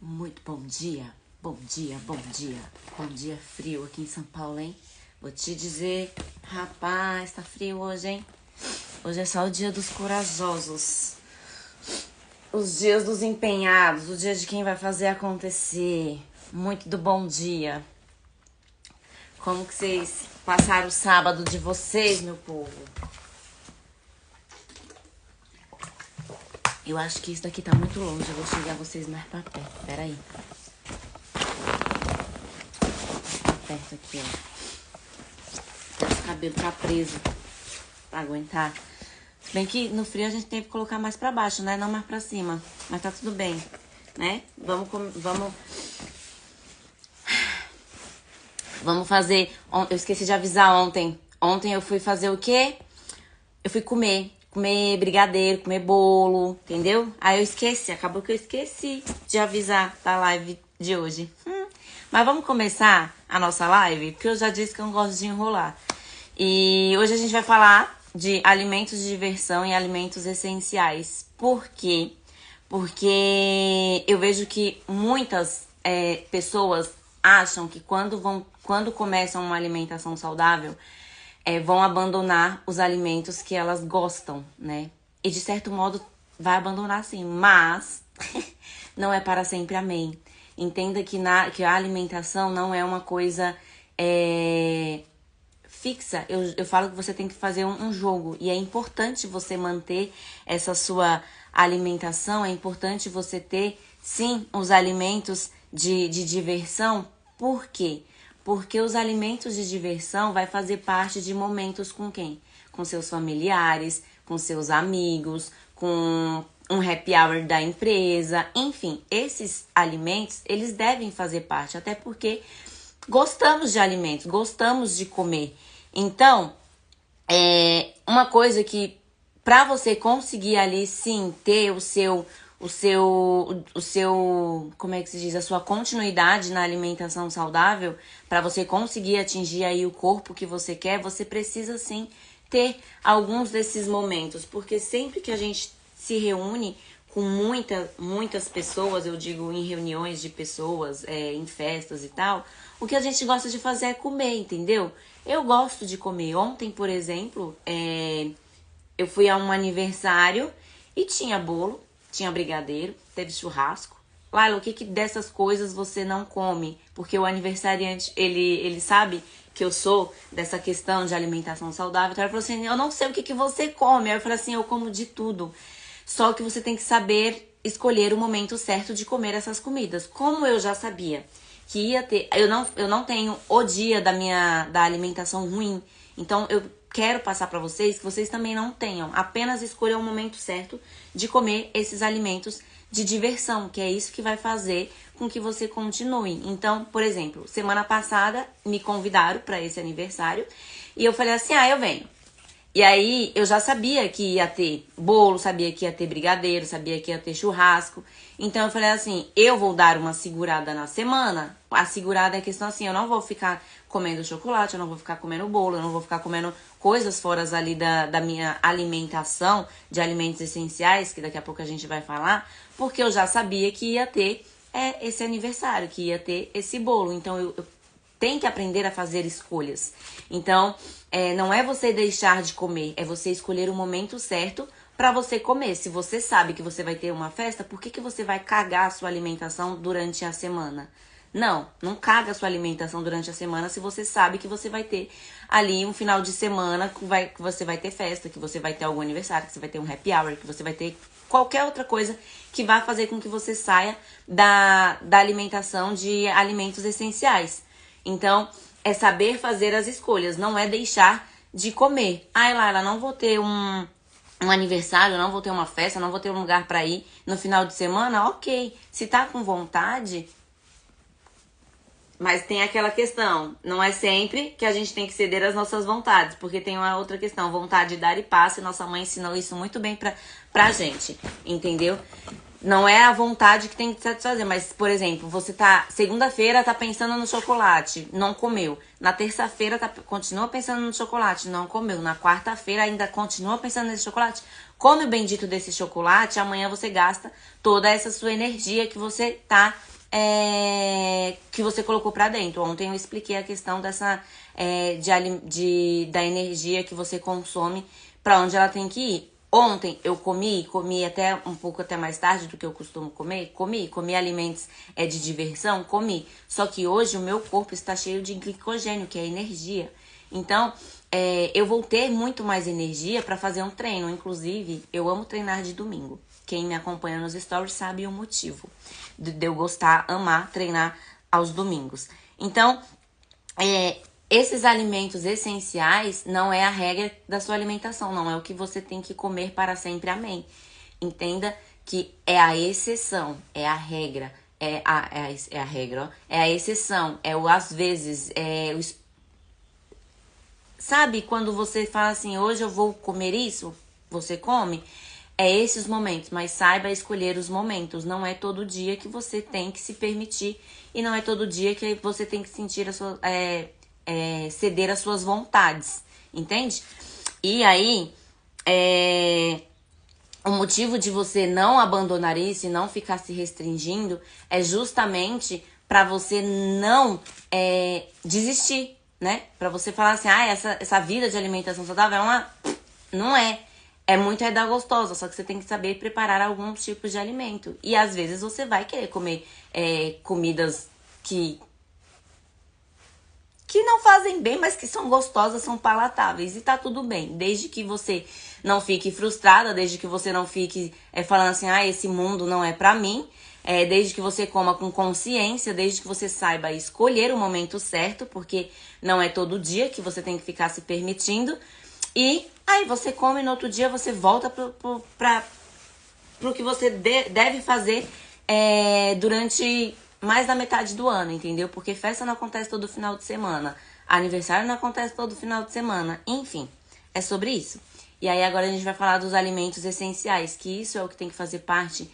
Muito bom dia, bom dia, bom dia. Bom dia frio aqui em São Paulo, hein? Vou te dizer, rapaz, tá frio hoje, hein? Hoje é só o dia dos corajosos. Os dias dos empenhados, o dia de quem vai fazer acontecer. Muito do bom dia. Como que vocês passaram o sábado de vocês, meu povo? Eu acho que isso daqui tá muito longe. Eu vou chegar vocês mais pra perto. Pera aí. Tá perto aqui, ó. Esse cabelo tá preso pra aguentar. Se bem que no frio a gente tem que colocar mais pra baixo, né? Não mais pra cima. Mas tá tudo bem, né? Vamos fazer... Eu esqueci de avisar ontem. Ontem eu fui fazer o quê? Eu fui comer brigadeiro, comer bolo, entendeu? Aí eu esqueci, acabou que eu esqueci de avisar da live de hoje. Mas vamos começar a nossa live, porque eu já disse que eu não gosto de enrolar. E hoje a gente vai falar de alimentos de diversão e alimentos essenciais. Por quê? Porque eu vejo que muitas pessoas acham que quando começam uma alimentação saudável, vão abandonar os alimentos que elas gostam, né? E de certo modo vai abandonar sim, mas não é para sempre, amém. Entenda que a alimentação não é uma coisa fixa. Eu falo que você tem que fazer um jogo e é importante você manter essa sua alimentação, é importante você ter, sim, os alimentos de diversão. Por quê? Porque os alimentos de diversão vai fazer parte de momentos com quem? Com seus familiares, com seus amigos, com um happy hour da empresa. Enfim, esses alimentos, eles devem fazer parte, até porque gostamos de alimentos, gostamos de comer. Então, uma coisa que para você conseguir ali sim ter o seu, como é que se diz, a sua continuidade na alimentação saudável, para você conseguir atingir aí o corpo que você quer, você precisa sim ter alguns desses momentos, porque sempre que a gente se reúne com muitas pessoas, eu digo em reuniões de pessoas, em festas e tal, o que a gente gosta de fazer é comer, entendeu? Eu gosto de comer. Ontem, por exemplo, eu fui a um aniversário e tinha bolo, tinha brigadeiro, teve churrasco. Laila, o que dessas coisas você não come? Porque o aniversariante, ele sabe que eu sou dessa questão de alimentação saudável. Então ele falou assim, eu não sei o que você come. Aí eu falei assim, eu como de tudo. Só que você tem que saber escolher o momento certo de comer essas comidas. Como eu já sabia que ia ter... Eu não tenho o dia da alimentação ruim. Então eu quero passar para vocês que vocês também não tenham. Apenas escolham o momento certo de comer esses alimentos de diversão, que é isso que vai fazer com que você continue. Então, por exemplo, semana passada me convidaram para esse aniversário e eu falei assim, eu venho. E aí eu já sabia que ia ter bolo, sabia que ia ter brigadeiro, sabia que ia ter churrasco. Então eu falei assim, eu vou dar uma segurada na semana. A segurada é questão assim, eu não vou ficar comendo chocolate, eu não vou ficar comendo bolo, eu não vou ficar comendo coisas fora ali da minha alimentação, de alimentos essenciais, que daqui a pouco a gente vai falar, porque eu já sabia que ia ter esse aniversário, que ia ter esse bolo. Então eu tenho que aprender a fazer escolhas. Então, não é você deixar de comer, é você escolher o momento certo para você comer. Se você sabe que você vai ter uma festa, por que você vai cagar a sua alimentação durante a semana? Não caga a sua alimentação durante a semana se você sabe que você vai ter ali um final de semana que você vai ter festa, que você vai ter algum aniversário, que você vai ter um happy hour, que você vai ter qualquer outra coisa que vai fazer com que você saia da alimentação de alimentos essenciais. Então, é saber fazer as escolhas, não é deixar de comer. Laila, não vou ter um aniversário, não vou ter uma festa, não vou ter um lugar pra ir no final de semana, ok. Se tá com vontade... Mas tem aquela questão, não é sempre que a gente tem que ceder às nossas vontades, porque tem uma outra questão, vontade de dar e passe, nossa mãe ensinou isso muito bem pra gente, entendeu? Não é a vontade que tem que satisfazer, mas, por exemplo, você segunda-feira tá pensando no chocolate, não comeu. Na terça-feira continua pensando no chocolate, não comeu. Na quarta-feira ainda continua pensando nesse chocolate. Come o bendito desse chocolate, amanhã você gasta toda essa sua energia que você tá que você colocou pra dentro. Ontem eu expliquei a questão dessa da energia que você consome, pra onde ela tem que ir. Ontem eu comi até um pouco até mais tarde do que eu costumo comer. Comi alimentos de diversão, comi. Só que hoje o meu corpo está cheio de glicogênio, que é energia. Então, eu vou ter muito mais energia para fazer um treino. Inclusive, eu amo treinar de domingo. Quem me acompanha nos stories sabe o motivo de eu gostar, amar treinar aos domingos. Então, esses alimentos essenciais não é a regra da sua alimentação, não é o que você tem que comer para sempre, amém. Entenda que é a exceção, é a regra, é a regra, ó. É a exceção, é o às vezes, sabe quando você fala assim, hoje eu vou comer isso? Você come? É esses momentos, mas saiba escolher os momentos. Não é todo dia que você tem que se permitir e não é todo dia que você tem que sentir ceder às suas vontades, entende? E aí, o motivo de você não abandonar isso e não ficar se restringindo é justamente para você não desistir, né? Para você falar assim, essa vida de alimentação saudável não é. É muito dar gostosa, só que você tem que saber preparar alguns tipos de alimento. E às vezes você vai querer comer comidas que não fazem bem, mas que são gostosas, são palatáveis. E tá tudo bem, desde que você não fique frustrada, desde que você não fique falando assim, esse mundo não é pra mim. Desde que você coma com consciência, desde que você saiba escolher o momento certo, porque não é todo dia que você tem que ficar se permitindo. E aí você come e no outro dia você volta pro que você deve fazer durante mais da metade do ano, entendeu? Porque festa não acontece todo final de semana, aniversário não acontece todo final de semana, enfim, é sobre isso. E aí agora a gente vai falar dos alimentos essenciais, que isso é o que tem que fazer parte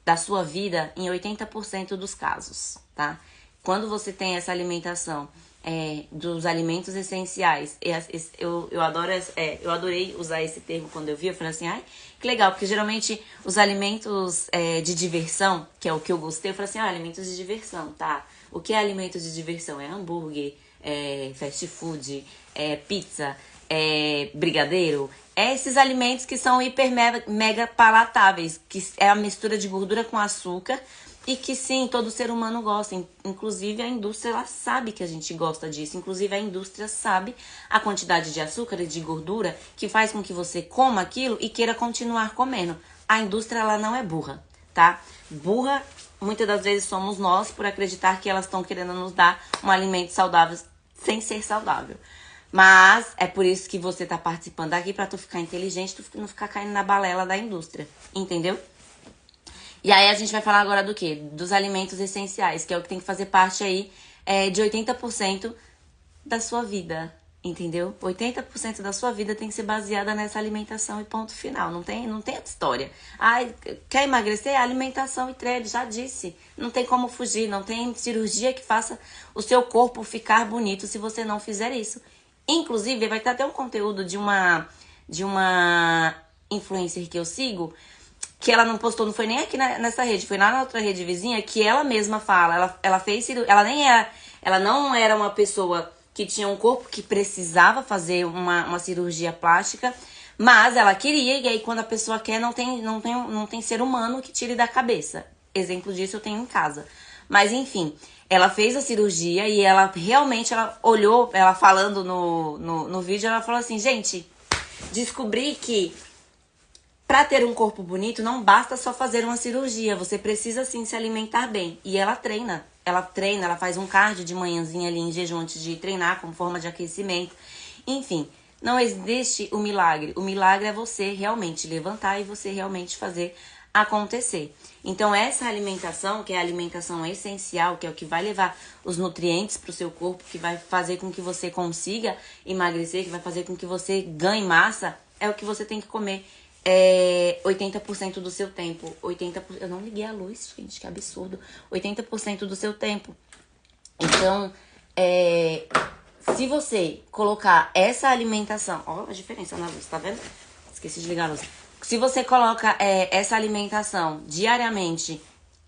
da sua vida em 80% dos casos, tá? Quando você tem essa alimentação dos alimentos essenciais, eu adorei usar esse termo quando eu vi, eu falei assim, que legal, porque geralmente os alimentos de diversão, que é o que eu gostei, eu falei assim, alimentos de diversão, tá? O que é alimento de diversão? É hambúrguer, fast food, pizza, brigadeiro, esses alimentos que são hiper mega palatáveis, que é a mistura de gordura com açúcar, e que sim, todo ser humano gosta. Inclusive a indústria, ela sabe que a gente gosta disso. Inclusive a indústria sabe a quantidade de açúcar e de gordura que faz com que você coma aquilo e queira continuar comendo. A indústria, ela não é burra, tá? Burra, muitas das vezes somos nós por acreditar que elas estão querendo nos dar um alimento saudável sem ser saudável. Mas é por isso que você tá participando aqui, pra tu ficar inteligente, tu não ficar caindo na balela da indústria, entendeu? E aí a gente vai falar agora do quê? Dos alimentos essenciais, que é o que tem que fazer parte aí de 80% da sua vida, entendeu? 80% da sua vida tem que ser baseada nessa alimentação e ponto final. Não tem outra história. Quer emagrecer? Alimentação e treino, já disse. Não tem como fugir, não tem cirurgia que faça o seu corpo ficar bonito se você não fizer isso. Inclusive, vai ter até um conteúdo de uma influencer que eu sigo, que ela não postou, não foi nem aqui nessa rede, foi lá na outra rede vizinha, que ela mesma fala, ela fez cirurgia, ela não era uma pessoa que tinha um corpo que precisava fazer uma cirurgia plástica, mas ela queria, e aí quando a pessoa quer, não tem ser humano que tire da cabeça. Exemplo disso eu tenho em casa. Mas enfim, ela fez a cirurgia e ela realmente, ela olhou, ela falando no vídeo, ela falou assim, gente, descobri que pra ter um corpo bonito, não basta só fazer uma cirurgia. Você precisa, sim, se alimentar bem. E ela treina. Ela faz um cardio de manhãzinha ali em jejum antes de treinar, como forma de aquecimento. Enfim, não existe o milagre. O milagre é você realmente levantar e você realmente fazer acontecer. Então, essa alimentação, que é a alimentação essencial, que é o que vai levar os nutrientes pro seu corpo, que vai fazer com que você consiga emagrecer, que vai fazer com que você ganhe massa, é o que você tem que comer 80% do seu tempo. 80%, eu não liguei a luz, gente, que absurdo. 80% do seu tempo. Então, se você colocar essa alimentação... Ó a diferença na luz, tá vendo? Esqueci de ligar a luz. Se você coloca essa alimentação diariamente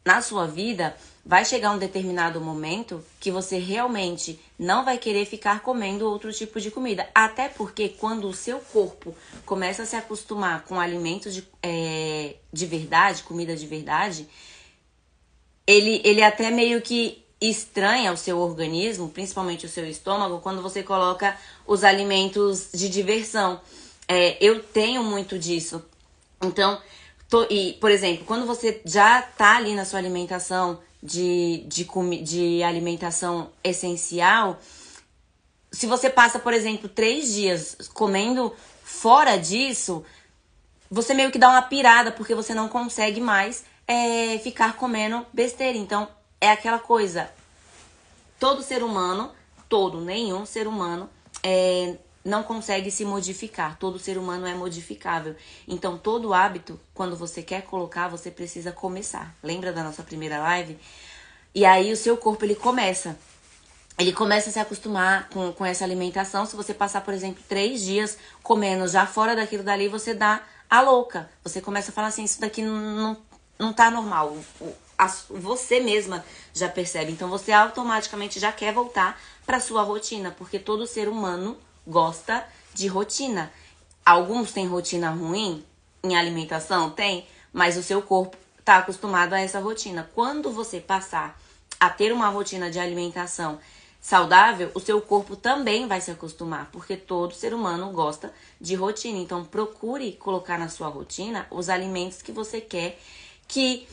na sua vida, vai chegar um determinado momento que você realmente não vai querer ficar comendo outro tipo de comida. Até porque quando o seu corpo começa a se acostumar com alimentos de verdade, comida de verdade, ele até meio que estranha o seu organismo, principalmente o seu estômago, quando você coloca os alimentos de diversão. Eu tenho muito disso. Então, por exemplo, quando você já tá ali na sua alimentação de alimentação essencial, se você passa, por exemplo, 3 dias comendo fora disso, você meio que dá uma pirada, porque você não consegue mais ficar comendo besteira. Então, é aquela coisa, todo ser humano, nenhum ser humano não consegue se modificar. Todo ser humano é modificável. Então, todo hábito, quando você quer colocar, você precisa começar. Lembra da nossa primeira live? E aí, o seu corpo, ele começa a se acostumar com essa alimentação. Se você passar, por exemplo, 3 dias comendo já fora daquilo dali, você dá a louca. Você começa a falar assim, isso daqui não tá normal. Você mesma já percebe. Então, você automaticamente já quer voltar para sua rotina, porque todo ser humano gosta de rotina. Alguns têm rotina ruim em alimentação? Tem, mas o seu corpo tá acostumado a essa rotina. Quando você passar a ter uma rotina de alimentação saudável, o seu corpo também vai se acostumar, porque todo ser humano gosta de rotina. Então, procure colocar na sua rotina os alimentos que você quer que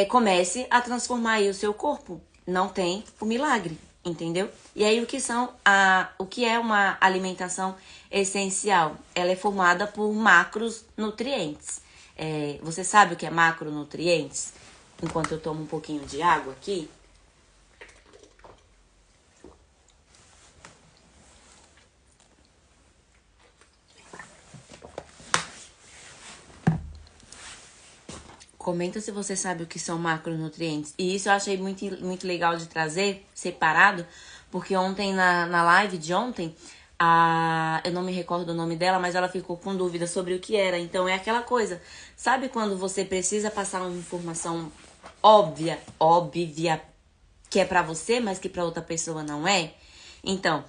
comece a transformar aí o seu corpo. Não tem o milagre, entendeu? E aí, o que é uma alimentação essencial? Ela é formada por macronutrientes. Você sabe o que é macronutrientes? Enquanto eu tomo um pouquinho de água aqui. Comenta se você sabe o que são macronutrientes. E isso eu achei muito, muito legal de trazer separado, porque ontem, na live de ontem, eu não me recordo o nome dela, mas ela ficou com dúvida sobre o que era. Então, é aquela coisa, sabe quando você precisa passar uma informação óbvia, que é pra você, mas que pra outra pessoa não é? Então,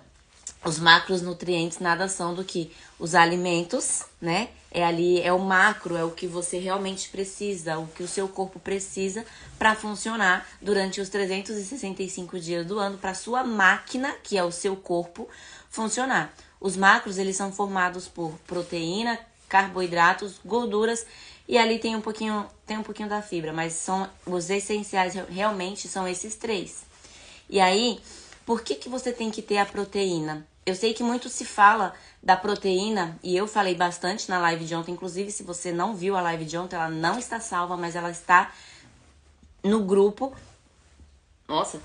os macronutrientes nada são do que os alimentos, né? É o macro, é o que você realmente precisa, o que o seu corpo precisa para funcionar durante os 365 dias do ano, para sua máquina, que é o seu corpo, funcionar. Os macros, eles são formados por proteína, carboidratos, gorduras e ali tem um pouquinho da fibra, mas são os essenciais realmente são esses 3. E aí, por que você tem que ter a proteína? Eu sei que muito se fala da proteína, e eu falei bastante na live de ontem. Inclusive, se você não viu a live de ontem, ela não está salva, mas ela está no grupo. Nossa!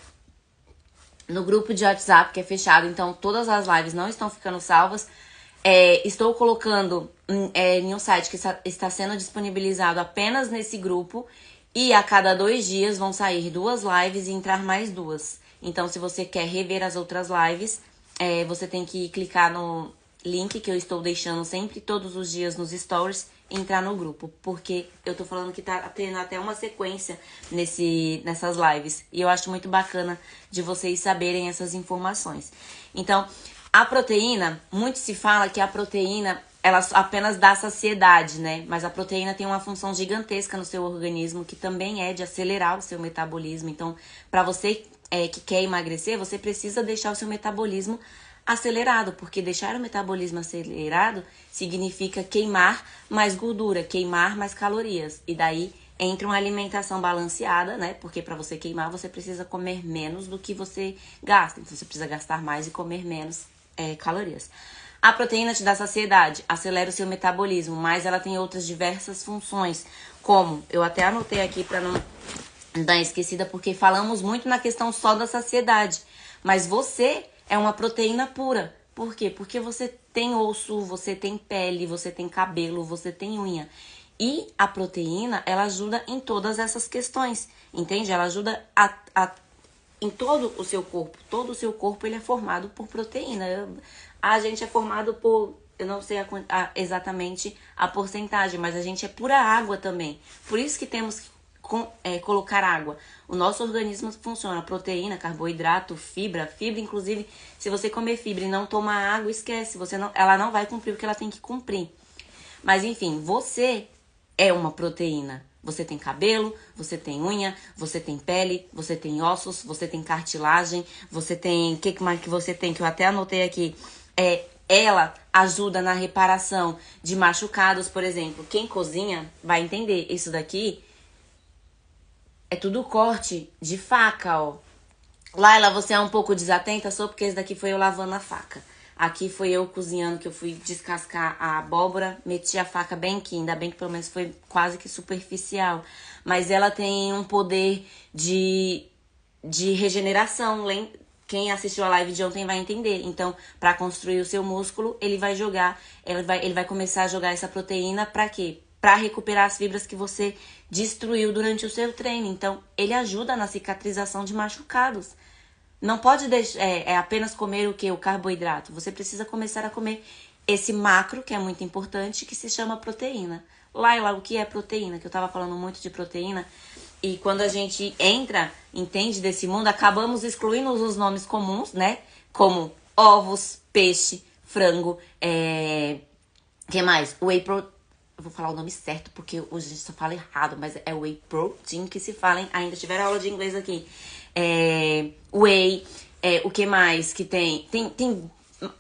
No grupo de WhatsApp, que é fechado. Então, todas as lives não estão ficando salvas. Estou colocando em um site que está sendo disponibilizado apenas nesse grupo. E a cada 2 dias vão sair 2 lives e entrar mais 2. Então, se você quer rever as outras lives, você tem que clicar no link que eu estou deixando sempre, todos os dias nos stories, e entrar no grupo. Porque eu tô falando que tá tendo até uma sequência nessas lives. E eu acho muito bacana de vocês saberem essas informações. Então, a proteína, muito se fala que a proteína, ela apenas dá saciedade, né? Mas a proteína tem uma função gigantesca no seu organismo, que também é de acelerar o seu metabolismo. Então, para você que quer emagrecer, você precisa deixar o seu metabolismo acelerado, porque deixar o metabolismo acelerado significa queimar mais gordura, queimar mais calorias. E daí entra uma alimentação balanceada, né? Porque para você queimar, você precisa comer menos do que você gasta. Então, você precisa gastar mais e comer menos calorias. A proteína te dá saciedade, acelera o seu metabolismo, mas ela tem outras diversas funções, como eu até anotei aqui para não dar esquecida, porque falamos muito na questão só da saciedade, mas você é uma proteína pura. Por quê? Porque você tem osso, você tem pele, você tem cabelo, você tem unha. E a proteína, ela ajuda em todas essas questões, entende? Ela ajuda em todo o seu corpo. Todo o seu corpo, ele é formado por proteína. A gente é formado por, eu não sei exatamente a porcentagem, mas a gente é pura água também. Por isso que temos que colocar água. O nosso organismo funciona, proteína, carboidrato, fibra. Fibra, inclusive, se você comer fibra e não tomar água, esquece. Ela não vai cumprir o que ela tem que cumprir. Mas enfim, você é uma proteína. Você tem cabelo, você tem unha, você tem pele, você tem ossos, você tem cartilagem, você tem... O que mais que você tem? Que eu até anotei aqui. Ela ajuda na reparação de machucados, por exemplo. Quem cozinha vai entender. Isso daqui é tudo corte de faca, ó. Laila, você é um pouco desatenta, só porque esse daqui foi eu lavando a faca. Aqui foi eu cozinhando, que eu fui descascar a abóbora, meti a faca bem aqui, ainda bem que pelo menos foi quase que superficial. Mas ela tem um poder de regeneração. Quem assistiu a live de ontem vai entender. Então, para construir o seu músculo, ele vai começar a jogar essa proteína para quê? Para recuperar as fibras que você destruiu durante o seu treino. Então, ele ajuda na cicatrização de machucados. Não pode deixar, apenas comer o que? O carboidrato. Você precisa começar a comer esse macro, que é muito importante, que se chama proteína. Laila, o que é proteína? Que eu tava falando muito de proteína. E quando a gente entende desse mundo, acabamos excluindo os nomes comuns, né? Como ovos, peixe, frango, que mais? Whey protein. Eu vou falar o nome certo, porque hoje a gente só fala errado, mas é whey protein que se fala, hein? Ainda tiveram aula de inglês aqui. Whey, o que mais que tem?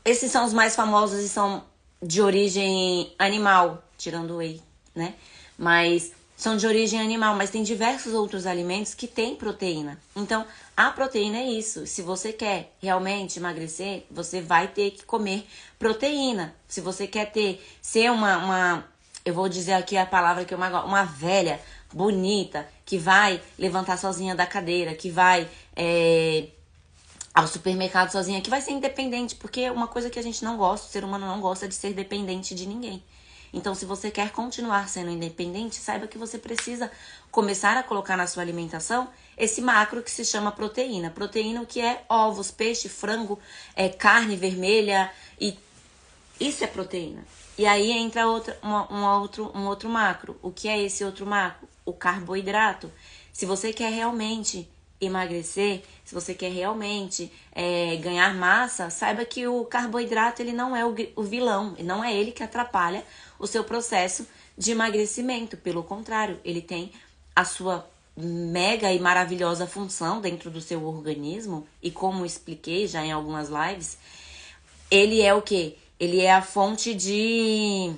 Esses são os mais famosos e são de origem animal, tirando o whey, né? Mas são de origem animal, mas tem diversos outros alimentos que têm proteína. Então, a proteína é isso. Se você quer realmente emagrecer, você vai ter que comer proteína. Se você quer ser eu vou dizer aqui a palavra que eu mais gosto, uma velha bonita, que vai levantar sozinha da cadeira, que vai ao supermercado sozinha, que vai ser independente, porque é uma coisa que a gente não gosta, o ser humano não gosta de ser dependente de ninguém. Então, se você quer continuar sendo independente, saiba que você precisa começar a colocar na sua alimentação esse macro que se chama proteína. Proteína, o que é ovos, peixe, frango, carne vermelha, e isso é proteína. E aí entra um outro macro. O que é esse outro macro? O carboidrato. Se você quer realmente emagrecer, se você quer realmente ganhar massa, saiba que o carboidrato ele não é o vilão, não é ele que atrapalha o seu processo de emagrecimento. Pelo contrário, ele tem a sua mega e maravilhosa função dentro do seu organismo, e como expliquei já em algumas lives, ele é o quê? Ele é a fonte de...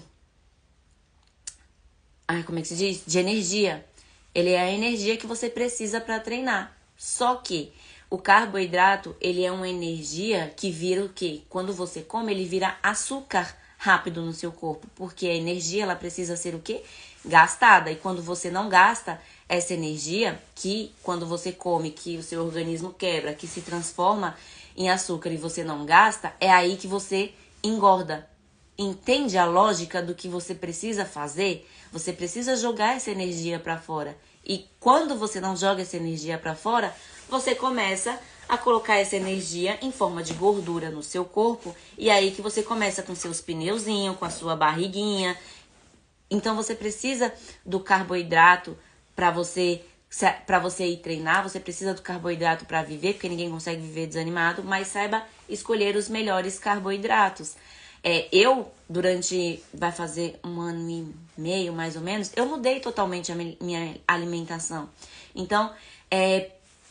como é que se diz? De energia. Ele é a energia que você precisa para treinar. Só que o carboidrato, ele é uma energia que vira o quê? Quando você come, ele vira açúcar rápido no seu corpo. Porque a energia, ela precisa ser o quê? Gastada. E quando você não gasta essa energia, que quando você come, que o seu organismo quebra, que se transforma em açúcar e você não gasta, é aí que você engorda. Entende a lógica do que você precisa fazer? Você precisa jogar essa energia para fora. E quando você não joga essa energia para fora, você começa a colocar essa energia em forma de gordura no seu corpo. E aí que você começa com seus pneuzinhos, com a sua barriguinha. Então você precisa do carboidrato para você ir treinar. Você precisa do carboidrato para viver, porque ninguém consegue viver desanimado. Mas saiba escolher os melhores carboidratos. Vai fazer 1 ano e meio, mais ou menos, eu mudei totalmente a minha alimentação. Então,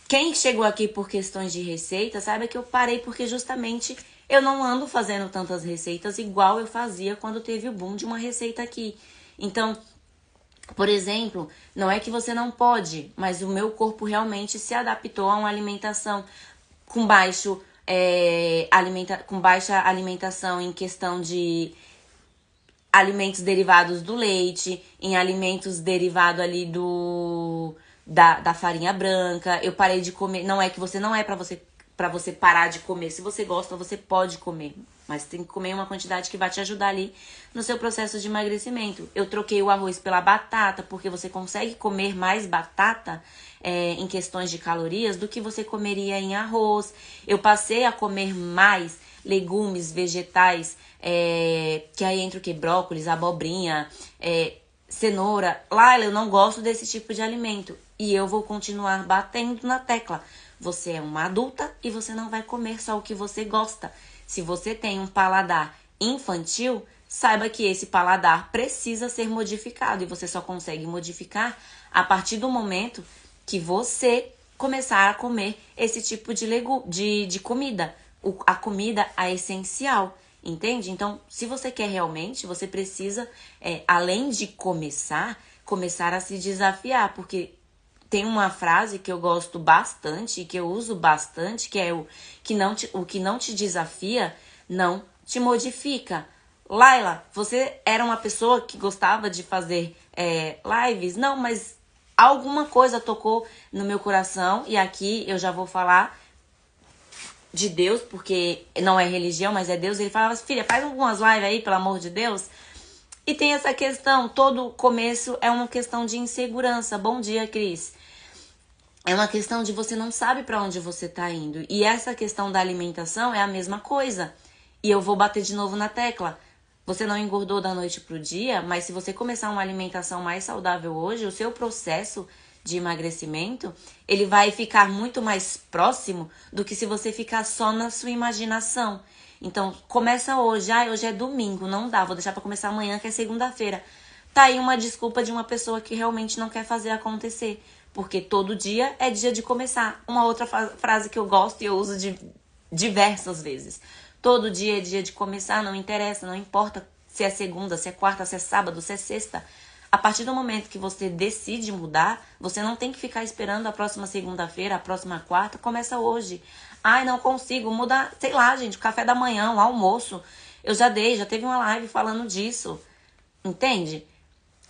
quem chegou aqui por questões de receita, saiba que eu parei porque justamente eu não ando fazendo tantas receitas igual eu fazia quando teve o boom de uma receita aqui. Então, por exemplo, não é que você não pode, mas o meu corpo realmente se adaptou a uma alimentação com baixa alimentação em questão de alimentos derivados do leite, em alimentos derivados ali da farinha branca. Eu parei de comer. Não é que não é para você parar de comer. Se você gosta, você pode comer, mas tem que comer uma quantidade que vai te ajudar ali no seu processo de emagrecimento. Eu troquei o arroz pela batata, porque você consegue comer mais batata em questões de calorias do que você comeria em arroz. Eu passei a comer mais legumes, vegetais, que aí entra o que? Brócolis, abobrinha, cenoura. Laila, eu não gosto desse tipo de alimento. E eu vou continuar batendo na tecla. Você é uma adulta e você não vai comer só o que você gosta. Se você tem um paladar infantil, saiba que esse paladar precisa ser modificado. E você só consegue modificar a partir do momento que você começar a comer esse tipo de comida. A comida é essencial, entende? Então, se você quer realmente, você precisa, além de começar a se desafiar. Porque tem uma frase que eu gosto bastante, que eu uso bastante, que é o que não te desafia, não te modifica. Laila, você era uma pessoa que gostava de fazer lives? Não, mas alguma coisa tocou no meu coração, e aqui eu já vou falar de Deus, porque não é religião, mas é Deus. Ele falava assim, filha, faz algumas lives aí, pelo amor de Deus. E tem essa questão, todo começo é uma questão de insegurança. Bom dia, Cris. É uma questão de você não sabe para onde você tá indo. E essa questão da alimentação é a mesma coisa. E eu vou bater de novo na tecla. Você não engordou da noite pro dia, mas se você começar uma alimentação mais saudável hoje, o seu processo de emagrecimento, ele vai ficar muito mais próximo do que se você ficar só na sua imaginação. Então, começa hoje. Hoje é domingo, não dá, vou deixar para começar amanhã, que é segunda-feira. Tá aí uma desculpa de uma pessoa que realmente não quer fazer acontecer. Porque todo dia é dia de começar. Uma outra frase que eu gosto e eu uso diversas vezes. Todo dia é dia de começar, não interessa, não importa se é segunda, se é quarta, se é sábado, se é sexta. A partir do momento que você decide mudar, você não tem que ficar esperando a próxima segunda-feira, a próxima quarta, começa hoje. Não consigo mudar, sei lá, gente, o café da manhã, o almoço. Eu já teve uma live falando disso, entende?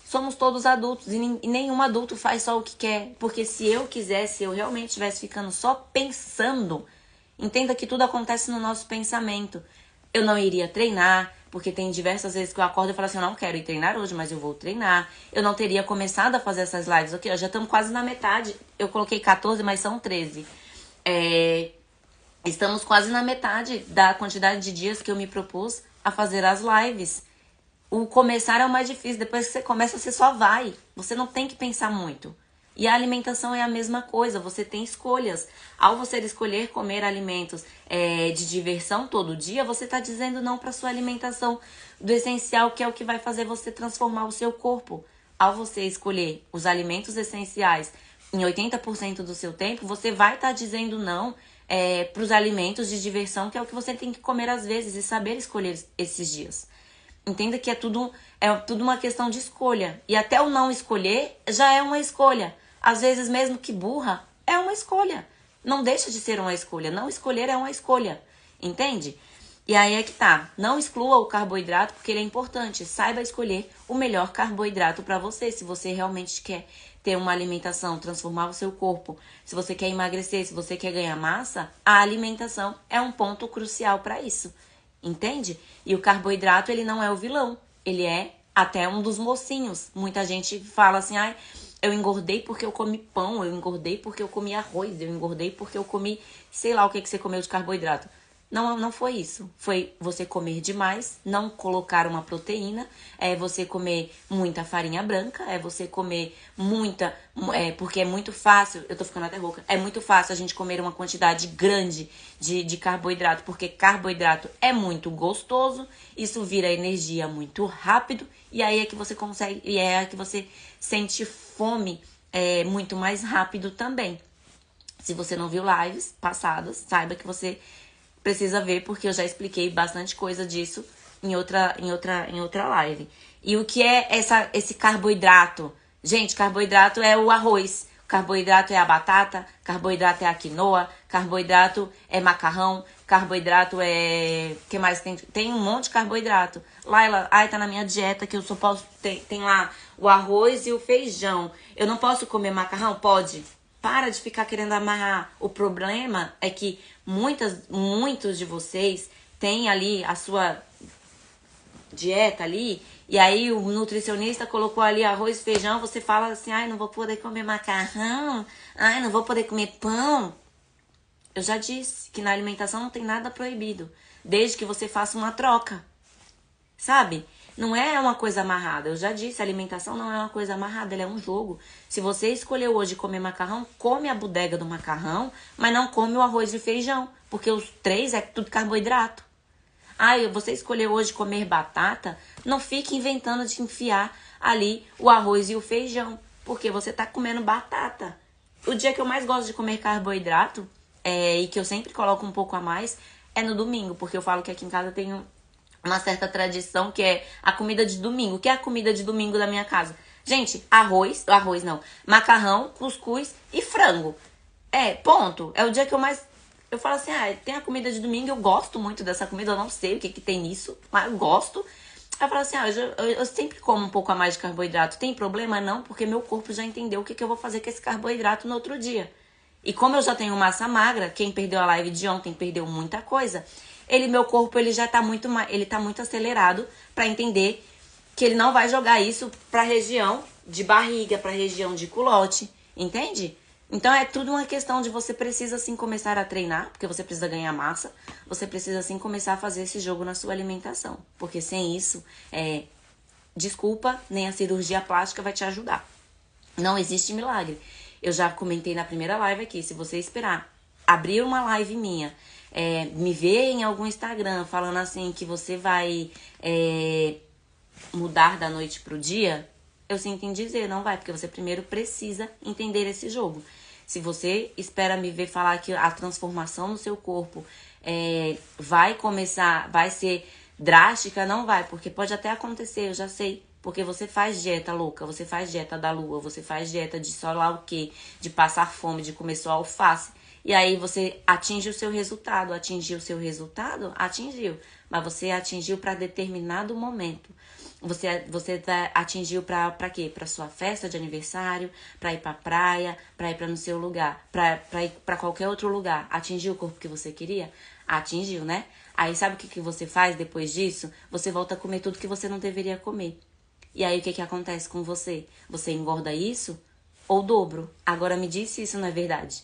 Somos todos adultos e nenhum adulto faz só o que quer. Porque se eu quisesse, se eu realmente estivesse ficando só pensando, entenda que tudo acontece no nosso pensamento. Eu não iria treinar, porque tem diversas vezes que eu acordo e falo assim, eu não quero ir treinar hoje, mas eu vou treinar. Eu não teria começado a fazer essas lives. Ok, já estamos quase na metade. Eu coloquei 14, mas são 13. Estamos quase na metade da quantidade de dias que eu me propus a fazer as lives. O começar é o mais difícil. Depois que você começa, você só vai. Você não tem que pensar muito. E a alimentação é a mesma coisa. Você tem escolhas. Ao você escolher comer alimentos de diversão todo dia, você está dizendo não para sua alimentação do essencial, que é o que vai fazer você transformar o seu corpo. Ao você escolher os alimentos essenciais em 80% do seu tempo, você vai estar dizendo não para os alimentos de diversão, que é o que você tem que comer às vezes e saber escolher esses dias. Entenda que é tudo uma questão de escolha. E até o não escolher já é uma escolha. Às vezes, mesmo que burra, é uma escolha. Não deixa de ser uma escolha. Não escolher é uma escolha. Entende? E aí é que tá. Não exclua o carboidrato, porque ele é importante. Saiba escolher o melhor carboidrato para você. Se você realmente quer ter uma alimentação, transformar o seu corpo, se você quer emagrecer, se você quer ganhar massa, a alimentação é um ponto crucial para isso. Entende? E o carboidrato, ele não é o vilão. Ele é até um dos mocinhos. Muita gente fala assim, eu engordei porque eu comi pão, eu engordei porque eu comi arroz, eu engordei porque eu comi, sei lá o que você comeu de carboidrato. Não foi isso. Foi você comer demais, não colocar uma proteína, é você comer muita farinha branca, é você comer muita... porque é muito fácil, eu tô ficando até rouca, é muito fácil a gente comer uma quantidade grande de carboidrato, porque carboidrato é muito gostoso, isso vira energia muito rápido, e aí é que você consegue, e é que você sente fome muito mais rápido também. Se você não viu lives passadas, saiba que você precisa ver, porque eu já expliquei bastante coisa disso em outra live. E o que é esse carboidrato? Gente, carboidrato é o arroz, carboidrato é a batata, carboidrato é a quinoa, carboidrato é macarrão, carboidrato é... que mais tem? Tem um monte de carboidrato. Laila, tá na minha dieta que eu só posso... Tem lá o arroz e o feijão. Eu não posso comer macarrão? Pode. Para de ficar querendo amarrar. O problema é que muitos de vocês têm ali a sua dieta ali, e aí o nutricionista colocou ali arroz e feijão, você fala assim, não vou poder comer macarrão, não vou poder comer pão. Eu já disse que na alimentação não tem nada proibido, desde que você faça uma troca, sabe? Não é uma coisa amarrada. Eu já disse, a alimentação não é uma coisa amarrada, ela é um jogo. Se você escolheu hoje comer macarrão, come a bodega do macarrão, mas não come o arroz e o feijão, porque os três é tudo carboidrato. Você escolheu hoje comer batata, não fique inventando de enfiar ali o arroz e o feijão, porque você tá comendo batata. O dia que eu mais gosto de comer carboidrato, e que eu sempre coloco um pouco a mais, é no domingo, porque eu falo que aqui em casa tem uma certa tradição que é a comida de domingo. O que é a comida de domingo da minha casa? Gente, arroz não, macarrão, cuscuz e frango. Ponto. É o dia que eu mais... Eu falo assim, tem a comida de domingo, eu gosto muito dessa comida, eu não sei o que tem nisso, mas eu gosto. Aí eu falo assim, eu sempre como um pouco a mais de carboidrato. Tem problema? Não, porque meu corpo já entendeu o que eu vou fazer com esse carboidrato no outro dia. E como eu já tenho massa magra, quem perdeu a live de ontem perdeu muita coisa. Meu corpo, ele já tá muito acelerado para entender que ele não vai jogar isso pra região de barriga, pra região de culote, entende? Então é tudo uma questão de você precisa sim começar a treinar, porque você precisa ganhar massa, você precisa sim começar a fazer esse jogo na sua alimentação, porque sem isso, desculpa, nem a cirurgia plástica vai te ajudar. Não existe milagre. Eu já comentei na primeira live aqui, se você esperar abrir uma live minha, me ver em algum Instagram falando assim que você vai mudar da noite pro dia, eu sinto em dizer, não vai, porque você primeiro precisa entender esse jogo. Se você espera me ver falar que a transformação no seu corpo vai ser drástica, não vai, porque pode até acontecer, eu já sei. Porque você faz dieta louca, você faz dieta da lua, você faz dieta de sei lá o quê, de passar fome, de comer só alface. E aí você atinge o seu resultado. Atingiu o seu resultado? Atingiu. Mas você atingiu para determinado momento. Você atingiu pra quê? Pra sua festa de aniversário, pra ir pra praia, pra ir pra no seu lugar, pra ir pra qualquer outro lugar. Atingiu o corpo que você queria? Atingiu, né? Aí sabe o que você faz depois disso? Você volta a comer tudo que você não deveria comer. E aí o que acontece com você? Você engorda isso ou o dobro? Agora me diz se isso não é verdade.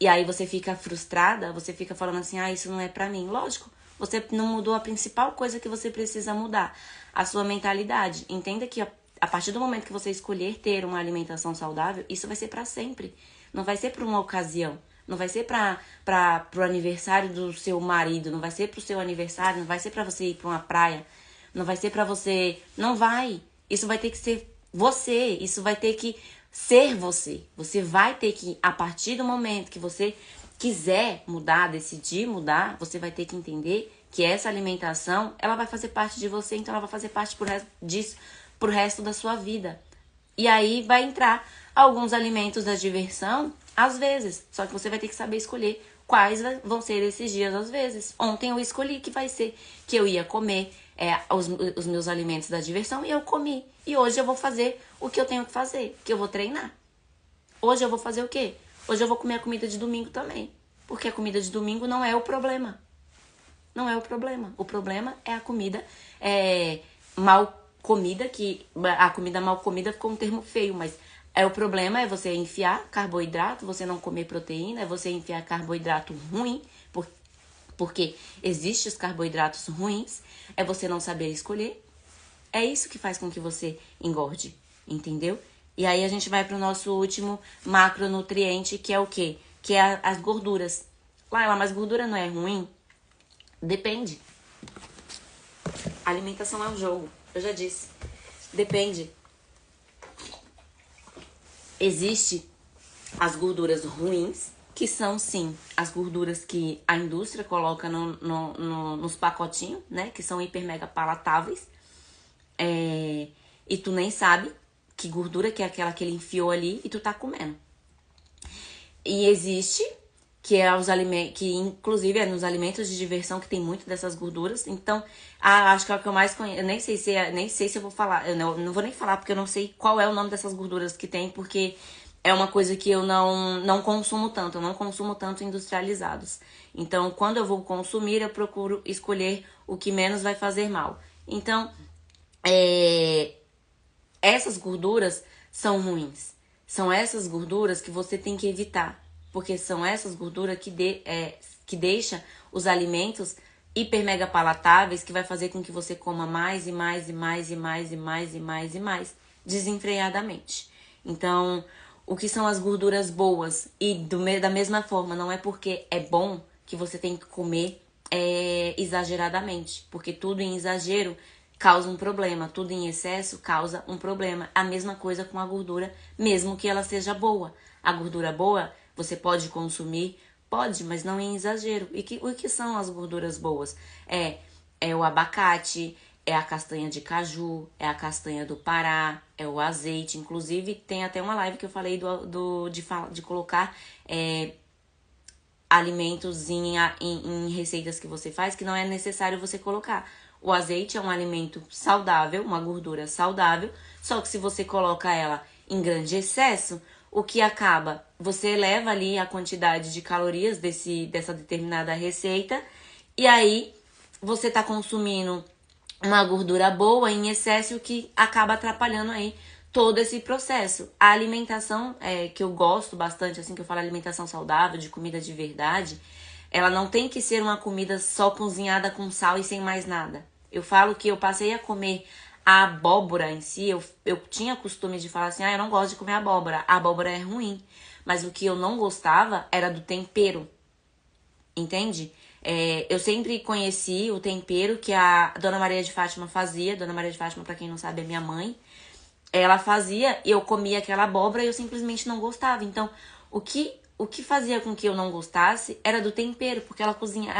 E aí você fica frustrada, você fica falando assim, isso não é pra mim. Lógico, você não mudou a principal coisa que você precisa mudar, a sua mentalidade. Entenda que a partir do momento que você escolher ter uma alimentação saudável, isso vai ser pra sempre. Não vai ser pra uma ocasião. Não vai ser pro aniversário do seu marido, não vai ser pro seu aniversário, não vai ser pra você ir pra uma praia, não vai ser pra você... Não vai. Isso vai ter que ser você, isso vai ter que ser você. Você vai ter que, a partir do momento que você quiser mudar, decidir mudar, você vai ter que entender que essa alimentação, ela vai fazer parte de você, então ela vai fazer parte pro resto da sua vida. E aí vai entrar alguns alimentos da diversão, às vezes. Só que você vai ter que saber escolher quais vão ser esses dias, às vezes. Ontem eu escolhi que vai ser que eu ia comer os meus alimentos da diversão e eu comi. E hoje eu vou fazer o que eu tenho que fazer, que eu vou treinar. Hoje eu vou fazer o quê? Hoje eu vou comer a comida de domingo também. Porque a comida de domingo não é o problema. Não é o problema. O problema é a comida mal comida, que a comida mal comida ficou um termo feio, mas o problema é você enfiar carboidrato, você não comer proteína, é você enfiar carboidrato ruim, porque existem os carboidratos ruins, é você não saber escolher. É isso que faz com que você engorde, entendeu? E aí a gente vai pro nosso último macronutriente, que é o quê? Que é as gorduras. Laila, mas gordura não é ruim? Depende. A alimentação é um jogo, eu já disse. Depende. Existe as gorduras ruins, que são, sim, as gorduras que a indústria coloca nos pacotinhos, né? Que são hiper mega palatáveis. E tu nem sabe que gordura que é aquela que ele enfiou ali e tu tá comendo. E existe, que é os alimentos, que inclusive é nos alimentos de diversão que tem muito dessas gorduras. Então, acho que é o que eu mais conheço. Eu nem sei se eu vou falar. Eu não vou nem falar porque eu não sei qual é o nome dessas gorduras que tem, porque é uma coisa que eu não consumo tanto. Eu não consumo tanto industrializados. Então, quando eu vou consumir, eu procuro escolher o que menos vai fazer mal. Então, essas gorduras são ruins. São essas gorduras que você tem que evitar. Porque são essas gorduras que deixam os alimentos hiper mega palatáveis que vai fazer com que você coma mais e mais e mais e mais e mais e mais e mais desenfreadamente. Então, o que são as gorduras boas? E da mesma forma, não é porque é bom que você tem que comer exageradamente, porque tudo em exagero causa um problema, tudo em excesso causa um problema. A mesma coisa com a gordura, mesmo que ela seja boa. A gordura boa você pode consumir, pode, mas não em exagero. E o que são as gorduras boas? É o abacate, é a castanha de caju, é a castanha do Pará, é o azeite. Inclusive, tem até uma live que eu falei de colocar alimentos em receitas que você faz, que não é necessário você colocar. O azeite é um alimento saudável, uma gordura saudável, só que se você coloca ela em grande excesso, o que acaba? Você eleva ali a quantidade de calorias dessa determinada receita, e aí você tá consumindo uma gordura boa em excesso, o que acaba atrapalhando aí todo esse processo. A alimentação que eu gosto bastante, assim que eu falo alimentação saudável, de comida de verdade, ela não tem que ser uma comida só cozinhada com sal e sem mais nada. Eu falo que eu passei a comer a abóbora em si, eu tinha costume de falar assim, eu não gosto de comer abóbora, a abóbora é ruim. Mas o que eu não gostava era do tempero, entende? Eu sempre conheci o tempero que a Dona Maria de Fátima fazia. Dona Maria de Fátima, pra quem não sabe, é minha mãe. Ela fazia, eu comia aquela abóbora e eu simplesmente não gostava. Então, o que fazia com que eu não gostasse era do tempero, porque ela cozinha,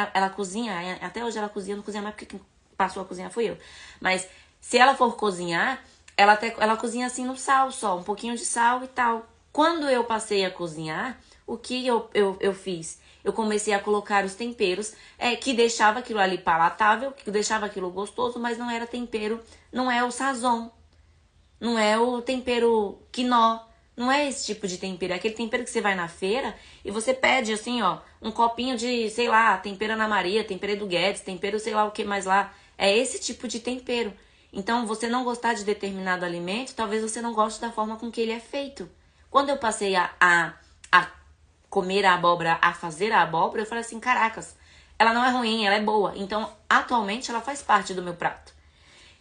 até hoje ela cozinha, não cozinha mais porque quem passou a cozinhar foi eu. Mas se ela for cozinhar, ela cozinha assim no sal só, um pouquinho de sal e tal. Quando eu passei a cozinhar, o que eu fiz? Eu comecei a colocar os temperos que deixava aquilo ali palatável, que deixava aquilo gostoso, mas não era tempero, não é o sazon. Não é o tempero quinó. Não é esse tipo de tempero. É aquele tempero que você vai na feira e você pede assim, ó, um copinho de, sei lá, tempero Ana Maria, tempero Edu Guedes, tempero sei lá o que mais lá. É esse tipo de tempero. Então, você não gostar de determinado alimento, talvez você não goste da forma com que ele é feito. Quando eu passei a comer a abóbora, a fazer a abóbora, eu falei assim, caracas, ela não é ruim, ela é boa. Então, atualmente, ela faz parte do meu prato.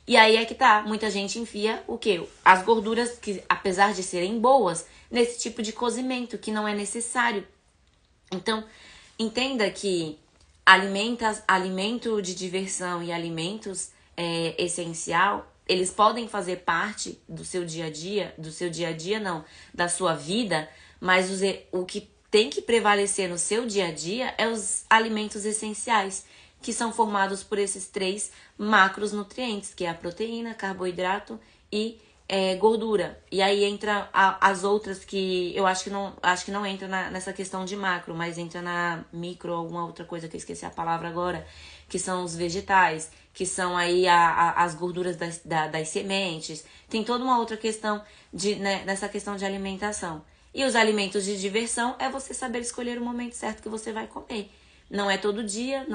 E aí é que tá, muita gente enfia o quê? As gorduras que, apesar de serem boas, nesse tipo de cozimento, que não é necessário. Então, entenda que alimento de diversão e alimentos essencial, eles podem fazer parte do seu dia a dia não, da sua vida, mas o que tem que prevalecer no seu dia a dia é os alimentos essenciais, que são formados por esses 3 macronutrientes, que é a proteína, carboidrato e gordura. E aí entra as outras que eu acho que não entra nessa questão de macro, mas entra na micro, alguma outra coisa que eu esqueci a palavra agora, que são os vegetais, que são aí as gorduras das sementes. Tem toda uma outra questão nessa questão de alimentação. E os alimentos de diversão é você saber escolher o momento certo que você vai comer. Não é todo dia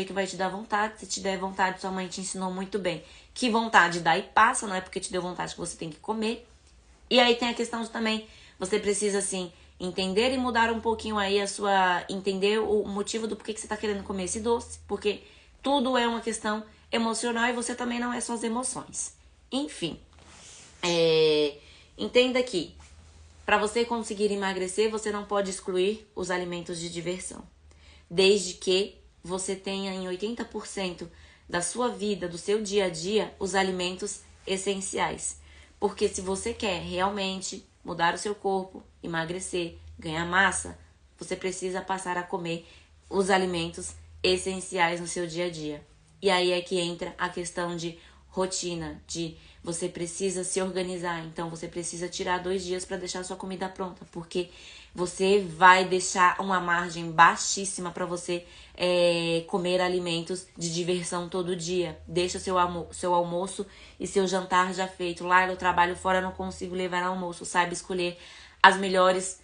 que vai te dar vontade. Se te der vontade, sua mãe te ensinou muito bem que vontade dá e passa, não é porque te deu vontade que você tem que comer. E aí tem a questão de também, você precisa assim, entender e mudar um pouquinho aí entender o motivo do porquê que você tá querendo comer esse doce, porque tudo é uma questão emocional e você também não é só as emoções. Enfim, entenda que para você conseguir emagrecer, você não pode excluir os alimentos de diversão. Desde que você tenha em 80% da sua vida, do seu dia a dia, os alimentos essenciais. Porque se você quer realmente mudar o seu corpo, emagrecer, ganhar massa, você precisa passar a comer os alimentos essenciais no seu dia a dia. E aí é que entra a questão de rotina, de você precisa se organizar. Então você precisa tirar 2 dias para deixar sua comida pronta, porque você vai deixar uma margem baixíssima para você comer alimentos de diversão todo dia. Deixa seu almoço e seu jantar já feito. Lá eu trabalho fora, não consigo levar almoço. Saiba escolher as melhores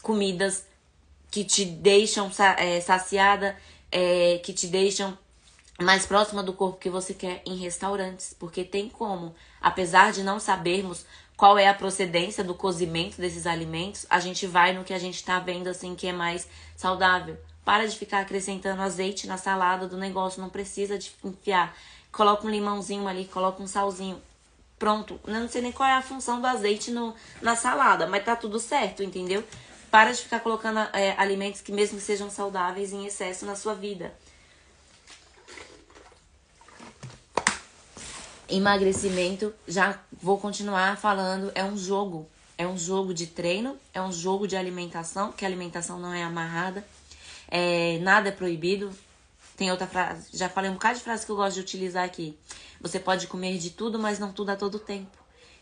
comidas que te deixam saciada, que te deixam mais próxima do corpo que você quer em restaurantes. Porque tem como, apesar de não sabermos qual é a procedência do cozimento desses alimentos, a gente vai no que a gente tá vendo assim que é mais saudável. Para de ficar acrescentando azeite na salada do negócio, não precisa de enfiar. Coloca um limãozinho ali, coloca um salzinho. Pronto, eu não sei nem qual é a função do azeite na salada, mas tá tudo certo, entendeu? Para de ficar colocando alimentos que mesmo que sejam saudáveis em excesso na sua vida. Emagrecimento, já vou continuar falando, é um jogo. É um jogo de treino, é um jogo de alimentação, que a alimentação não é amarrada. Nada é proibido. Tem outra frase, já falei um bocado de frase que eu gosto de utilizar aqui. Você pode comer de tudo, mas não tudo a todo tempo.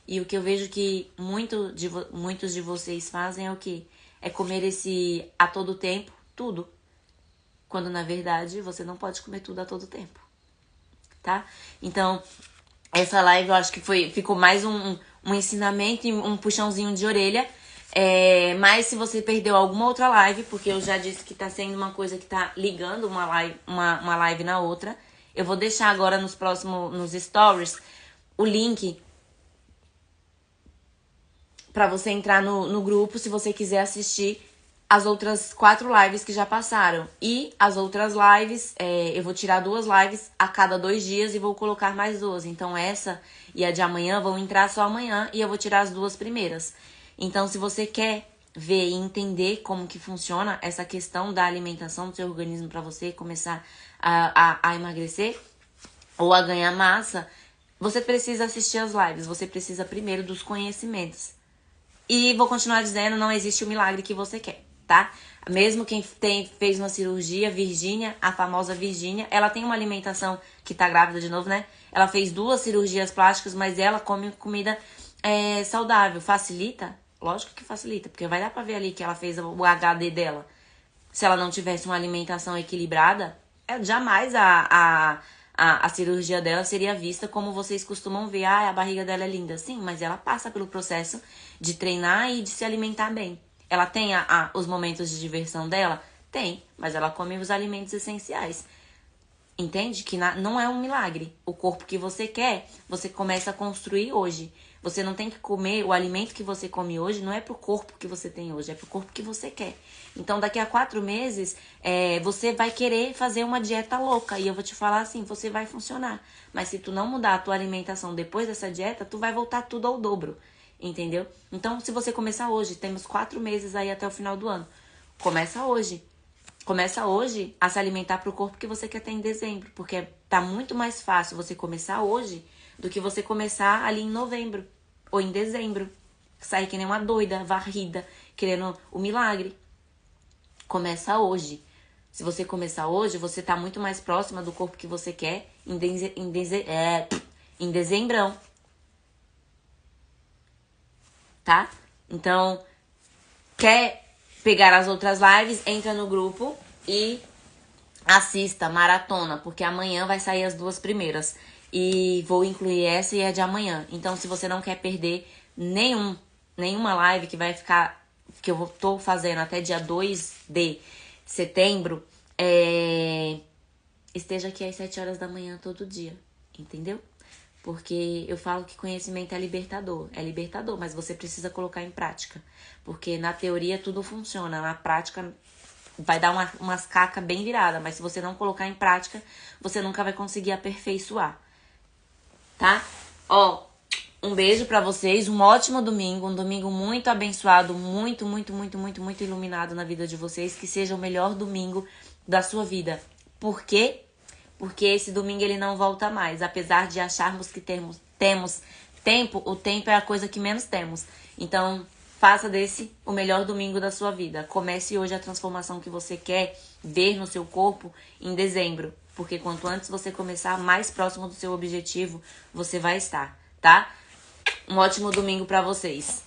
E o que eu vejo que muitos de vocês fazem é o quê? É comer esse a todo tempo, tudo. Quando na verdade você não pode comer tudo a todo tempo. Tá? Então, essa live eu acho que ficou mais um ensinamento e um puxãozinho de orelha. Mas se você perdeu alguma outra live, porque eu já disse que tá sendo uma coisa que tá ligando uma live na outra, eu vou deixar agora nos stories o link pra você entrar no grupo se você quiser assistir as outras 4 lives que já passaram. E as outras lives, eu vou tirar 2 lives a cada 2 dias e vou colocar mais 2. Então essa e a de amanhã vão entrar só amanhã e eu vou tirar as 2 primeiras. Então, se você quer ver e entender como que funciona essa questão da alimentação do seu organismo para você começar a emagrecer ou a ganhar massa, você precisa assistir as lives. Você precisa primeiro dos conhecimentos. E vou continuar dizendo, não existe o milagre que você quer, tá? Mesmo quem fez uma cirurgia, Virgínia, a famosa Virgínia, ela tem uma alimentação que tá grávida de novo, né? Ela fez 2 cirurgias plásticas, mas ela come comida saudável. Facilita? Lógico que facilita, porque vai dar pra ver ali que ela fez o HD dela. Se ela não tivesse uma alimentação equilibrada, jamais a cirurgia dela seria vista como vocês costumam ver. A barriga dela é linda. Sim, mas ela passa pelo processo de treinar e de se alimentar bem. Ela tem os momentos de diversão dela? Tem, mas ela come os alimentos essenciais. Entende? Que não é um milagre. O corpo que você quer, você começa a construir hoje. Você não tem que comer o alimento que você come hoje, não é pro corpo que você tem hoje, é pro corpo que você quer. Então, daqui a 4 meses, você vai querer fazer uma dieta louca. E eu vou te falar assim, você vai funcionar. Mas se tu não mudar a tua alimentação depois dessa dieta, tu vai voltar tudo ao dobro. Entendeu? Então, se você começar hoje, temos 4 meses aí até o final do ano. Começa hoje. Começa hoje a se alimentar pro corpo que você quer ter em dezembro. Porque tá muito mais fácil você começar hoje do que você começar ali em novembro ou em dezembro. Sair que nem uma doida, varrida, querendo o milagre. Começa hoje. Se você começar hoje, você tá muito mais próxima do corpo que você quer em dezembrão. Tá? Então, quer pegar as outras lives, entra no grupo e assista, maratona, porque amanhã vai sair as 2 primeiras. E vou incluir essa e a de amanhã. Então, se você não quer perder nenhuma live que vai ficar, que eu tô fazendo até dia 2 de setembro, esteja aqui às 7 horas da manhã todo dia, entendeu? Porque eu falo que conhecimento é libertador, mas você precisa colocar em prática. Porque na teoria tudo funciona, na prática vai dar umas cacas bem viradas, mas se você não colocar em prática, você nunca vai conseguir aperfeiçoar. Tá? Ó, um beijo pra vocês, um ótimo domingo, um domingo muito abençoado, muito, muito, muito, muito, muito iluminado na vida de vocês, que seja o melhor domingo da sua vida. Por quê? Porque esse domingo ele não volta mais, apesar de acharmos que temos tempo, o tempo é a coisa que menos temos. Então, faça desse o melhor domingo da sua vida. Comece hoje a transformação que você quer ver no seu corpo em dezembro. Porque quanto antes você começar, mais próximo do seu objetivo você vai estar, tá? Um ótimo domingo pra vocês.